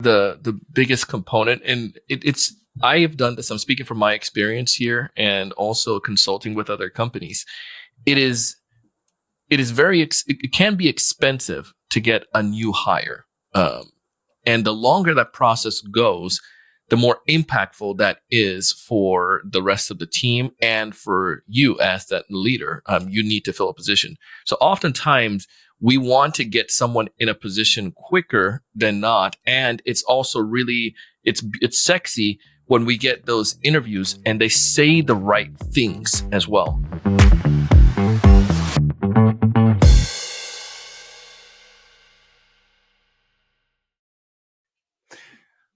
The biggest component, and it's I have done this. I'm speaking from my experience here, and also consulting with other companies. It is it is very it can be expensive to get a new hire, and the longer that process goes, the more impactful that is for the rest of the team and for you as that leader. You need to fill a position. So oftentimes we want to get someone in a position quicker than not. And it's also really, it's sexy when we get those interviews and they say the right things as well.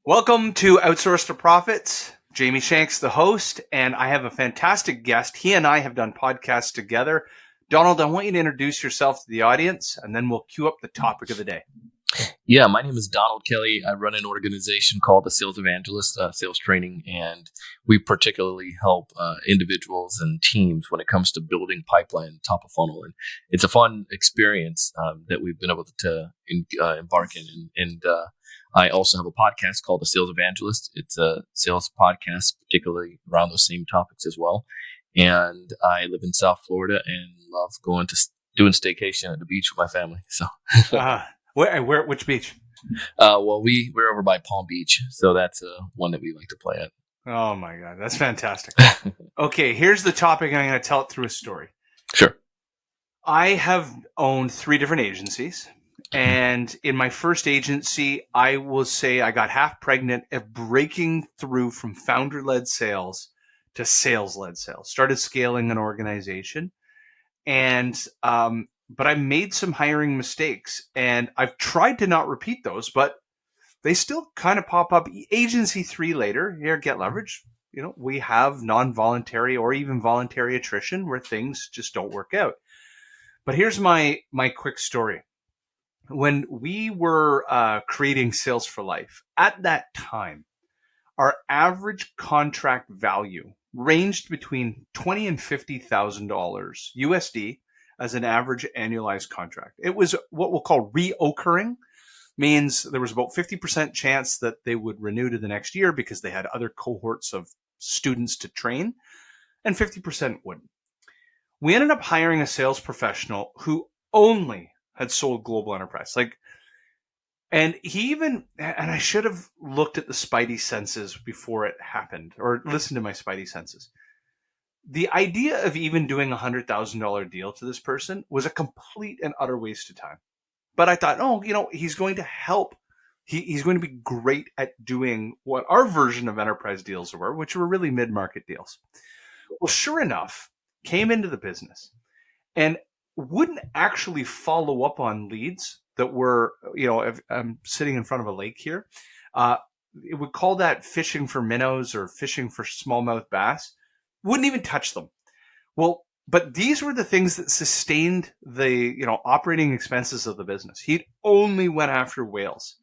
Welcome to Outsource to Profits. Jamie Shanks, the host, and I have a fantastic guest. He and I have done podcasts together. Donald, I want you to introduce yourself to the audience, and then we'll cue up the topic of the day. Yeah, my name is Donald Kelly. I run an organization called the Sales Evangelist, sales training, and we particularly help individuals and teams when it comes to building pipeline top of funnel. And it's a fun experience that we've been able to embark in. And I also have a podcast called the Sales Evangelist. It's a sales podcast, particularly around those same topics as well. And I live in South Florida and love going to doing staycation at the beach with my family. So, which beach? Well, we're over by Palm Beach, so that's one that we like to play at. Oh my God, that's fantastic. Okay, here's the topic, and I'm going to tell it through a story. Sure. I have owned 3 different agencies. And in my first agency, I will say I got half pregnant at breaking through from founder-led sales to sales-led sales. Started scaling an organization, and but I made some hiring mistakes, and I've tried to not repeat those, but they still kind of pop up. Agency 3 later, here at Get Leverage, we have non-voluntary or even voluntary attrition where things just don't work out. But here's my quick story. When we were creating Sales for Life, at that time, our average contract value ranged between $20,000 and $50,000 USD as an average annualized contract. It was what we'll call reoccurring, means there was about 50% chance that they would renew to the next year because they had other cohorts of students to train, and 50% wouldn't. We ended up hiring a sales professional who only had sold global enterprise. And I should have looked at the spidey senses before it happened, or listened to my spidey senses. The idea of even doing a $100,000 deal to this person was a complete and utter waste of time. But I thought, he's going to help. He's going to be great at doing what our version of enterprise deals were, which were really mid-market deals. Well, sure enough, came into the business and wouldn't actually follow up on leads that were, if I'm sitting in front of a lake here, it would call that fishing for minnows or fishing for smallmouth bass. Wouldn't even touch them. Well, but these were the things that sustained the, operating expenses of the business. He only went after whales.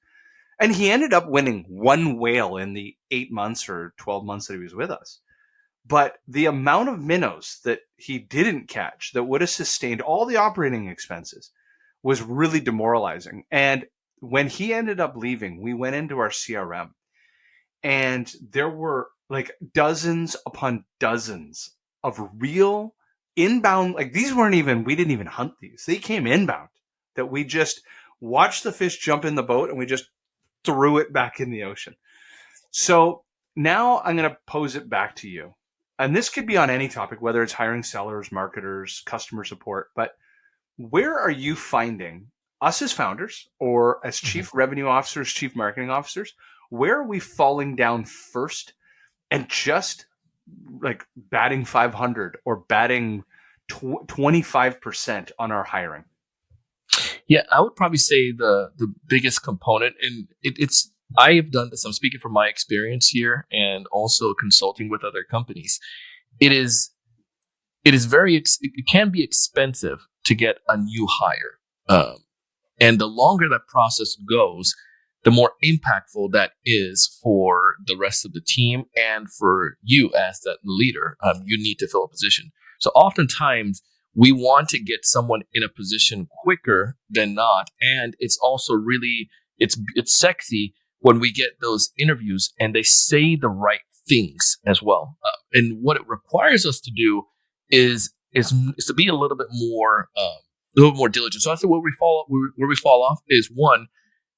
And he ended up winning 1 whale in the 8 months or 12 months that he was with us. But the amount of minnows that he didn't catch that would have sustained all the operating expenses was really demoralizing. And when he ended up leaving, we went into our CRM, and there were like dozens upon dozens of real inbound, we didn't even hunt these. They came inbound that we just watched the fish jump in the boat and we just threw it back in the ocean. So now I'm going to pose it back to you. And this could be on any topic, whether it's hiring sellers, marketers, customer support. But where are you finding us as founders or as chief revenue officers, chief marketing officers, where are we falling down first and just like batting 500 or batting 25% on our hiring? Yeah, I would probably say the biggest component, and it's I have done this. I'm speaking from my experience here and also consulting with other companies. It can be expensive to get a new hire. And the longer that process goes, the more impactful that is for the rest of the team and for you as that leader. You need to fill a position. So oftentimes we want to get someone in a position quicker than not. And it's also really, it's sexy when we get those interviews and they say the right things as well. And what it requires us to do is to be a little bit more diligent. So I think where we fall off is one,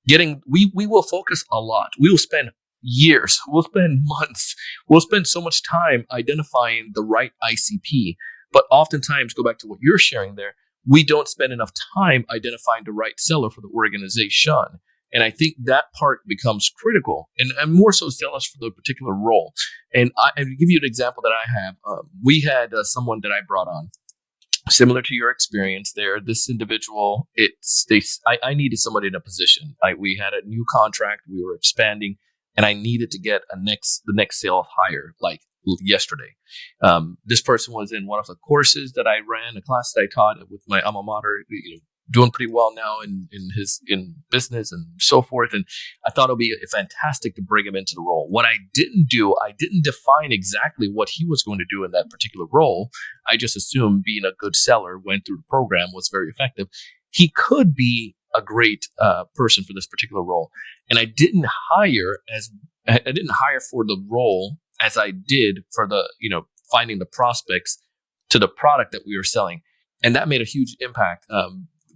we will focus a lot. We will spend years, we'll spend months, we'll spend so much time identifying the right ICP. But oftentimes, go back to what you're sharing there, we don't spend enough time identifying the right seller for the organization. And I think that part becomes critical, and more so sellers for the particular role. And I give you an example that I have. We had someone that I brought on, similar to your experience there. This individual, I needed somebody in a position. We had a new contract, we were expanding, and I needed to get the next sale hire like yesterday. This person was in one of the courses that I ran, a class that I taught with my alma mater, doing pretty well now in business and so forth. And I thought it would be fantastic to bring him into the role. What I didn't do, I didn't define exactly what he was going to do in that particular role. I just assumed being a good seller, went through the program, was very effective. He could be a great person for this particular role. And I didn't hire for the role as I did for the, finding the prospects to the product that we were selling. And that made a huge impact.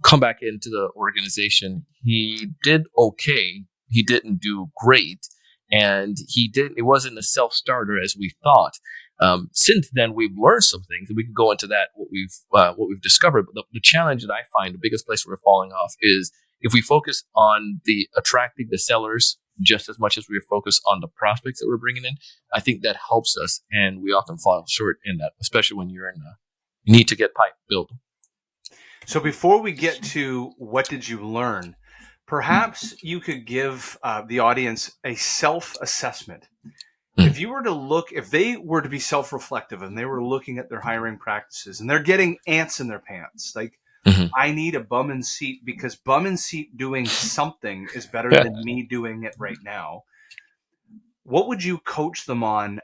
Come back into the organization. He did okay. He didn't do great. And it wasn't a self-starter as we thought. Since then, we've learned some things, and we can go into that, what we've discovered. But the challenge that I find, the biggest place we're falling off is if we focus on attracting the sellers just as much as we focus on the prospects that we're bringing in, I think that helps us. And we often fall short in that, especially when you need to get pipe built. So before we get to what did you learn, perhaps you could give the audience a self-assessment. If they were to be self-reflective and they were looking at their hiring practices and they're getting ants in their pants, like, I need a bum and seat because bum and seat doing something is better than me doing it right now. What would you coach them on?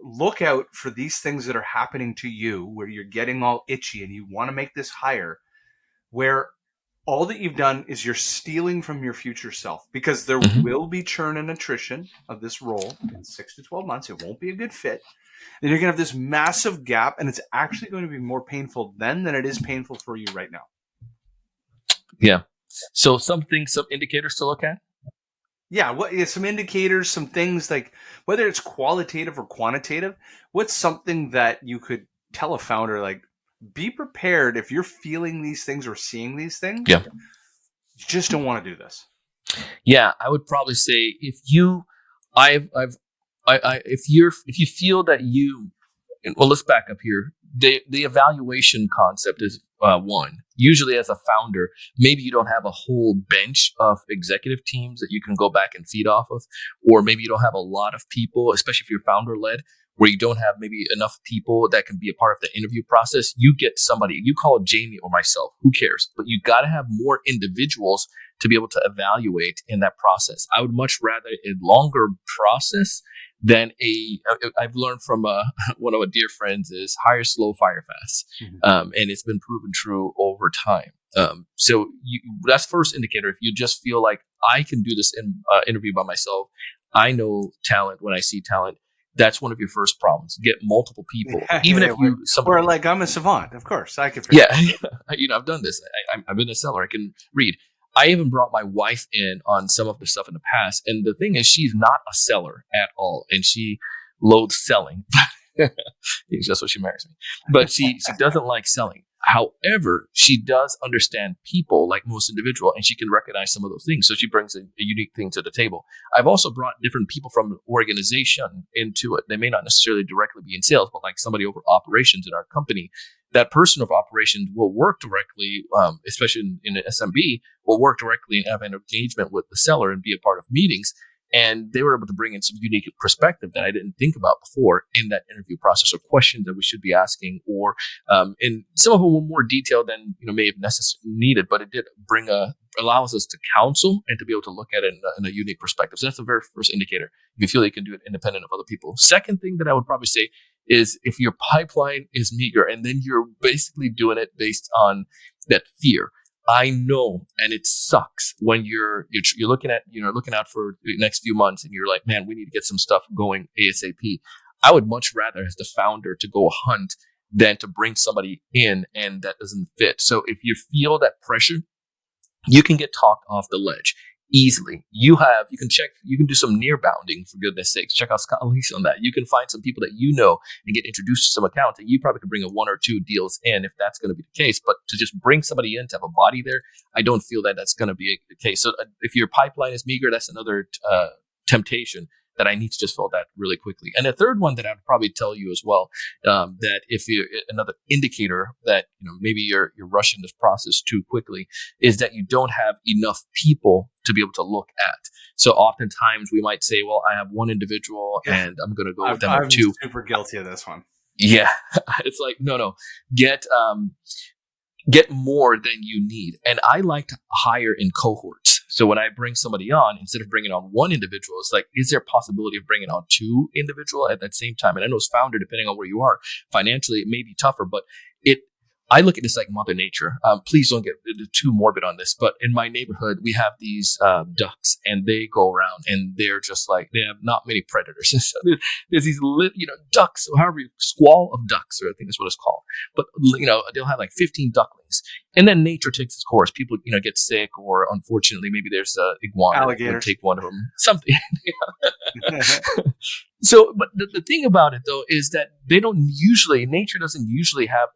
Look out for these things that are happening to you where you're getting all itchy and you want to make this hire, where all that you've done is you're stealing from your future self, because there will be churn and attrition of this role in 6 to 12 months. It won't be a good fit. Then you're going to have this massive gap, and it's actually going to be more painful then than it is painful for you right now. Yeah. So some indicators to look at? Yeah, some indicators, some things like whether it's qualitative or quantitative. What's something that you could tell a founder, like, be prepared if you're feeling these things or seeing these things? Yeah. You just don't want to do this. Yeah, I would probably say if you feel that let's back up here. The evaluation concept is one. Usually as a founder, maybe you don't have a whole bench of executive teams that you can go back and feed off of, or maybe you don't have a lot of people, especially if you're founder led, where you don't have maybe enough people that can be a part of the interview process. You get somebody, you call Jamie or myself, who cares? But you got to have more individuals to be able to evaluate in that process. I would much rather a longer process than I've learned from one of our dear friends is hire slow, fire fast. And it's been proven true over time. So that's first indicator. If you just feel like I can do this interview by myself, I know talent when I see talent. That's one of your first problems. Get multiple people, even if you or like I'm a savant. Of course, I can. Yeah, I've done this. I've been a seller. I can read. I even brought my wife in on some of the stuff in the past. And the thing is, she's not a seller at all. And she loathes selling. It's just what she marries me. But she doesn't like selling. However, she does understand people like most individual, and she can recognize some of those things. So she brings a unique thing to the table. I've also brought different people from the organization into it. They may not necessarily directly be in sales, but like somebody over operations in our company. That person of operations will work directly, especially in an SMB, will work directly and have an engagement with the seller and be a part of meetings. And they were able to bring in some unique perspective that I didn't think about before in that interview process, or questions that we should be asking, or and some of them were more detailed than may have necessarily needed, but it did allows us to counsel and to be able to look at it in a unique perspective. So that's the very first indicator. If you feel you can do it independent of other people. Second thing that I would probably say is if your pipeline is meager and then you're basically doing it based on that fear. I know, and it sucks when you're looking out for the next few months, and you're like, man, we need to get some stuff going ASAP. I would much rather as the founder to go hunt than to bring somebody in and that doesn't fit. So if you feel that pressure, you can get talked off the ledge easily. You can do some near bounding, for goodness sakes. Check out Scott Leese on that. You can find some people that you know and get introduced to some accounts, and you probably could bring a one or two deals in if that's going to be the case. But to just bring somebody in to have a body there, I don't feel that that's going to be the case. So if your pipeline is meager, that's another temptation that I need to just fill that really quickly. And the third one that I'd probably tell you as well, that if you're another indicator that maybe you're rushing this process too quickly, is that you don't have enough people to be able to look at. So oftentimes we might say, well, I have one individual and I'm going to go with them or two. I'm super guilty of this one. Yeah, it's like no, get more than you need. And I like to hire in cohorts. So when I bring somebody on, instead of bringing on one individual, it's like, is there a possibility of bringing on two individuals at that same time? And I know as founder, depending on where you are financially, it may be tougher, but I look at this like Mother Nature. Please don't get too morbid on this, but in my neighborhood, we have these ducks, and they go around, and they're just like, they have not many predators. So there's these ducks, or however, squall of ducks, or I think that's what it's called. But they'll have like 15 ducklings, and then nature takes its course. People get sick, or unfortunately, maybe there's a iguana that would take one of them. Something. So, but the thing about it though is that nature doesn't usually have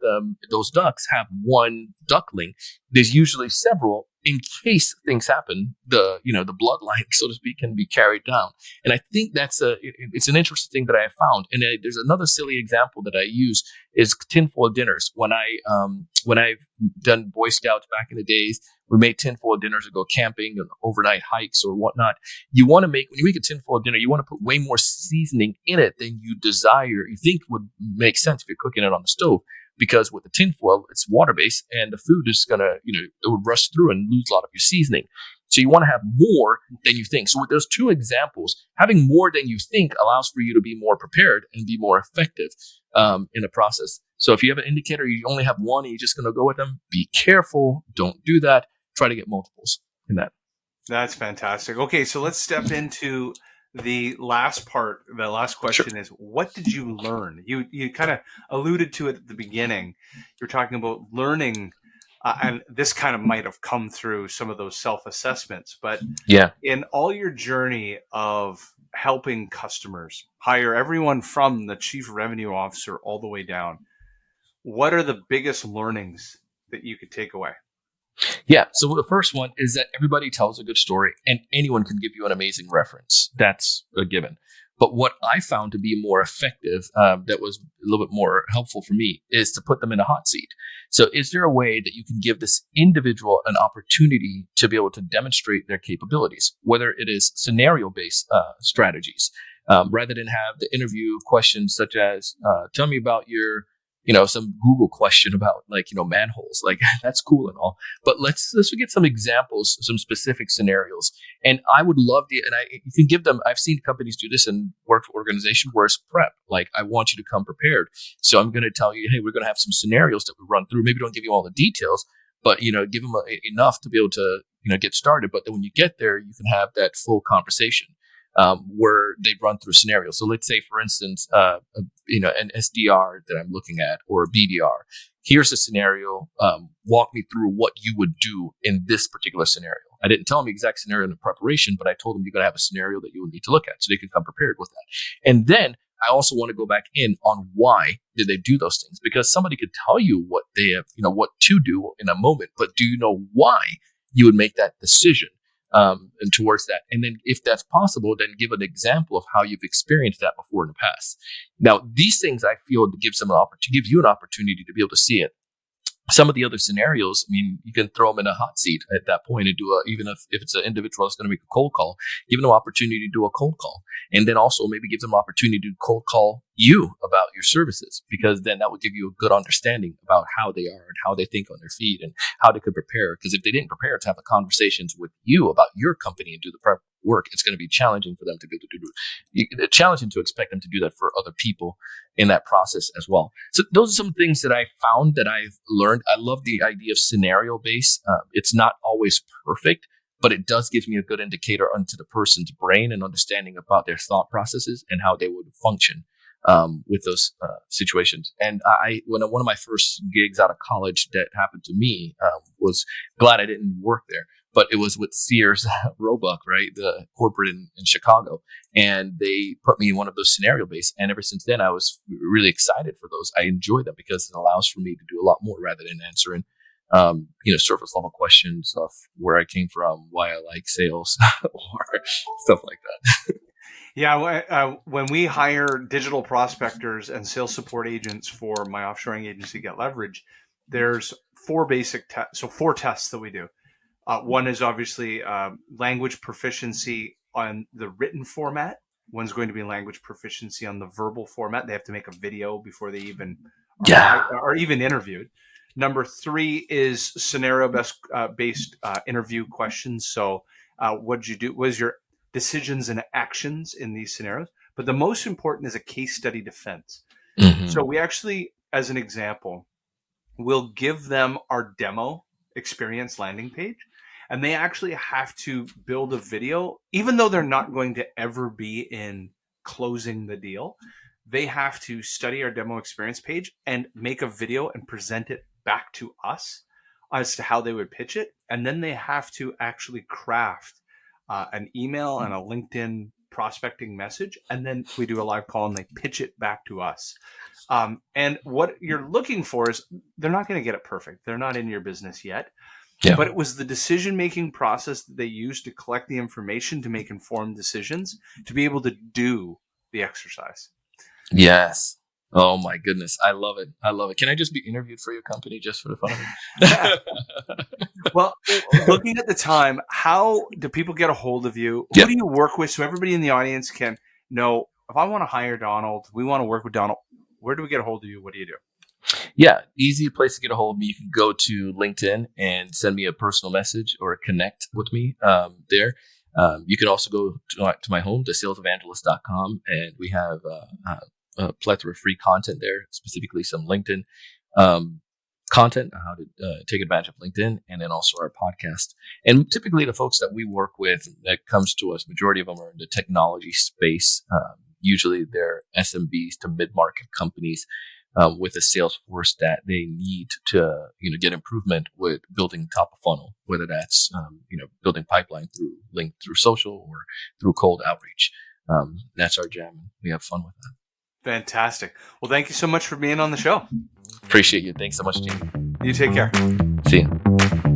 those ducks have one duckling. There's usually several in case things happen. The bloodline, so to speak, can be carried down. And I think it's an interesting thing that I have found. And there's another silly example that I use is tinfoil dinners. When I've done Boy Scouts back in the days, we made tinfoil dinners to go camping and overnight hikes or whatnot. When you make a tinfoil dinner, you want to put way more seasoning in it than you think would make sense if you're cooking it on the stove. Because with the tinfoil, it's water-based, and the food is it would rush through and lose a lot of your seasoning. So you want to have more than you think. So with those two examples, having more than you think allows for you to be more prepared and be more effective in the process. So if you have an indicator, you only have one, and you're just going to go with them, be careful. Don't do that. Try to get multiples in that. That's fantastic. Okay, so let's step into the last part. The last question is, what did you learn? You kind of alluded to it at the beginning. You're talking about learning, and this kind of might have come through some of those self-assessments. But in all your journey of helping customers hire everyone from the chief revenue officer all the way down, what are the biggest learnings that you could take away? Yeah. So the first one is that everybody tells a good story, and anyone can give you an amazing reference. That's a given. But what I found to be more effective, that was a little bit more helpful for me, is to put them in a hot seat. So is there a way that you can give this individual an opportunity to be able to demonstrate their capabilities, whether it is scenario-based strategies, rather than have the interview questions such as, tell me about your some Google question about manholes. Like, that's cool and all, but let's get some examples, some specific scenarios. And I would love you can give them, I've seen companies do this and work for organizations where it's prep. Like, I want you to come prepared. So I'm going to tell you, hey, we're going to have some scenarios that we run through. Maybe don't give you all the details, but, give them enough to be able to, get started. But then when you get there, you can have that full conversation. Where they run through scenarios. So let's say, for instance, an SDR that I'm looking at, or a BDR. Here's a scenario. Walk me through what you would do in this particular scenario. I didn't tell them the exact scenario in the preparation, but I told them you're going to have a scenario that you would need to look at, so they can come prepared with that. And then I also want to go back in on why did they do those things, because somebody could tell you what they have, what to do in a moment, but do you know why you would make that decision? And towards that. And then if that's possible, then give an example of how you've experienced that before in the past. Now, these things I feel give you an opportunity to be able to see it. Some of the other scenarios, you can throw them in a hot seat at that point and do even if it's an individual that's going to make a cold call, give them an opportunity to do a cold call. And then also maybe give them an opportunity to cold call you about your services, because then that would give you a good understanding about how they are and how they think on their feet and how they could prepare. Because if they didn't prepare to have a conversations with you about your company and do the prep work. It's going to be challenging for them to do, challenging to expect them to do that for other people in that process as well. So those are some things that I found that I've learned. I love the idea of scenario based. It's not always perfect, but it does give me a good indicator onto the person's brain and understanding about their thought processes and how they would function with those situations. And when one of my first gigs out of college that happened to me, was glad I didn't work there, but it was with Sears Roebuck, right? The corporate in Chicago. And they put me in one of those scenario based. And ever since then, I was really excited for those. I enjoy them because it allows for me to do a lot more rather than answering surface level questions of where I came from, why I like sales, or stuff like that. Yeah, when we hire digital prospectors and sales support agents for my offshoring agency, Levrg, there's four basic tests. So 4 tests that we do. One is obviously language proficiency on the written format. One's going to be language proficiency on the verbal format. They have to make a video before they even are even interviewed. Number 3 is scenario based interview questions. So what did you do? What was your decisions and actions in these scenarios? But the most important is a case study defense. Mm-hmm. So we actually, as an example, will give them our demo experience landing page, and they actually have to build a video, even though they're not going to ever be in closing the deal. They have to study our demo experience page and make a video and present it back to us as to how they would pitch it. And then they have to actually craft an email and a LinkedIn prospecting message. And then we do a live call and they pitch it back to us. And what you're looking for is they're not going to get it perfect. They're not in your business yet. Yeah. But it was the decision-making process that they used to collect the information to make informed decisions to be able to do the exercise. Yes. Oh my goodness. I love it. I love it. Can I just be interviewed for your company just for the fun of it? Well, looking at the time, how do people get a hold of you? Who do you work with so everybody in the audience can know, if I want to hire Donald, we want to work with Donald, where do we get a hold of you? What do you do? Yeah, easy place to get a hold of me. You can go to LinkedIn and send me a personal message or connect with me there. You can also go to my home, salesEvangelist.com, and we have a plethora of free content there, specifically some LinkedIn content on how to take advantage of LinkedIn, and then also our podcast. And typically the folks that we work with that comes to us, majority of them are in the technology space. Usually they're SMBs to mid-market companies with a sales force that they need to get improvement with building top of funnel, whether that's building pipeline through social or through cold outreach. That's our jam. We have fun with that. Fantastic. Well, thank you so much for being on the show. Appreciate you. Thanks so much, Gene. You take care. See you.